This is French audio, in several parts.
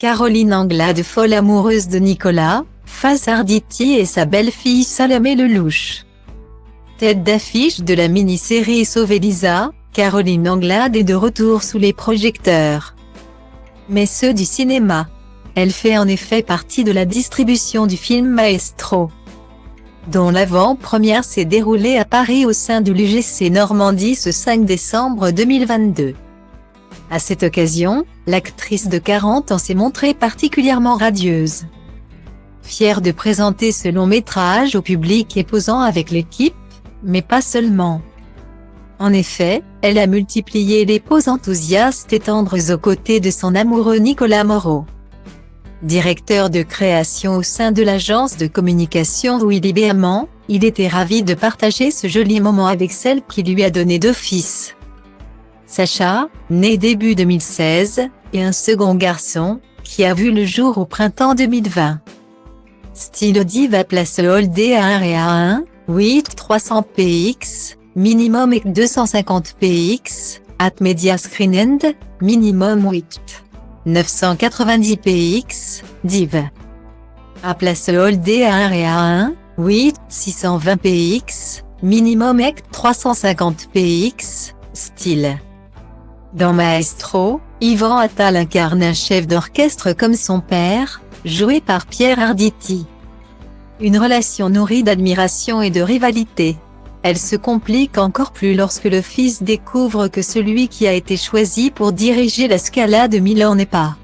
Caroline Anglade, folle amoureuse de Nicolas, face Arditi et sa belle-fille Salomé Lelouch. Tête d'affiche de la mini-série Sauver Lisa, Caroline Anglade est de retour sous les projecteurs. Mais ceux du cinéma. Elle fait en effet partie de la distribution du film Maestro, dont l'avant-première s'est déroulée à Paris au sein du l'UGC Normandie ce 5 décembre 2022. À cette occasion, l'actrice de 40 ans s'est montrée particulièrement radieuse. Fière de présenter ce long métrage au public et posant avec l'équipe, mais pas seulement. En effet, elle a multiplié les poses enthousiastes et tendres aux côtés de son amoureux Nicolas Moreau. Directeur de création au sein de l'agence de communication Willy Béament, il était ravi de partager ce joli moment avec celle qui lui a donné 2 fils. Sacha, né début 2016, et un second garçon, qui a vu le jour au printemps 2020. Stylo Diva place Holdé à 1 Réa 1, 8 300 px, minimum et 250 px, at Media Screen End, minimum 8 990 px, div. À place Holdé à 1 Réa 1, 8 620 px, minimum et 350 px, style. Dans Maestro, Yvan Attal incarne un chef d'orchestre comme son père, joué par Pierre Arditi. Une relation nourrie d'admiration et de rivalité. Elle se complique encore plus lorsque le fils découvre que celui qui a été choisi pour diriger la Scala de Milan n'est pas,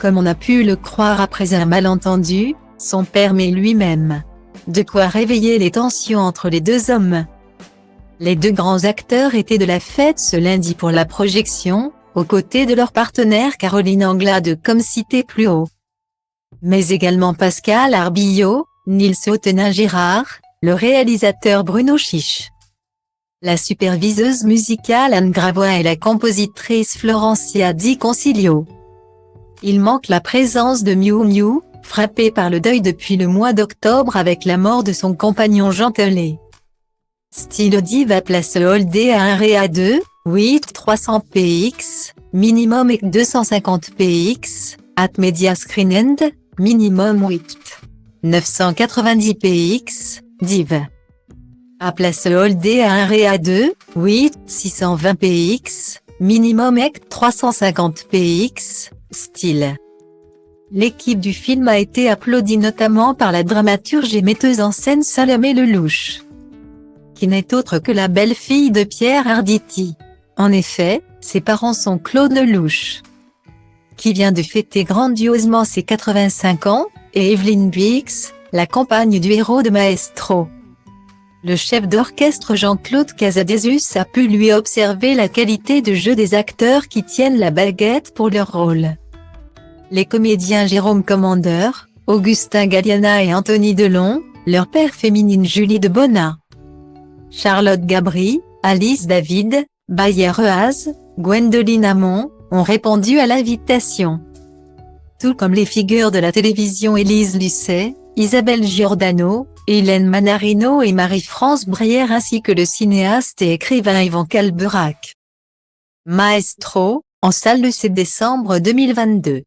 comme on a pu le croire après un malentendu, son père mais lui-même. De quoi réveiller les tensions entre les deux hommes. Les 2 grands acteurs étaient de la fête ce lundi pour la projection, aux côtés de leur partenaire Caroline Anglade comme cité plus haut. Mais également Pascal Arbillot, Nils Ottenin-Gérard, le réalisateur Bruno Chiche, la superviseuse musicale Anne Gravois et la compositrice Florencia Di Concilio. Il manque la présence de Miu Miu, frappée par le deuil depuis le mois d'octobre avec la mort de son compagnon Jean Telet. Stylo Diva place Holdé à 1 Réa 2, 8 300 px, minimum et 250 px, at Media Screen End, minimum 8 990 px, div. À place Holdé à 1 Réa 2, 8 620 px, minimum et 350 px, style. L'équipe du film a été applaudie notamment par la dramaturge et metteuse en scène Salomé Lelouch, qui n'est autre que la belle-fille de Pierre Arditi. En effet, ses parents sont Claude Lelouch, qui vient de fêter grandiosement ses 85 ans, et Evelyne Bix, la compagne du héros de Maestro. Le chef d'orchestre Jean-Claude Casadesus a pu lui observer la qualité de jeu des acteurs qui tiennent la baguette pour leur rôle. Les comédiens Jérôme Commandeur, Augustin Galliana et Anthony Delon, leur père féminine Julie de Bonnat, Charlotte Gabri, Alice David, Bayer Reaz, Gwendoline Amon, ont répondu à l'invitation. Tout comme les figures de la télévision Élise Lucet, Isabelle Giordano, Hélène Manarino et Marie-France Brière ainsi que le cinéaste et écrivain Yvan Calberac. Maestro, en salle le 7 décembre 2022.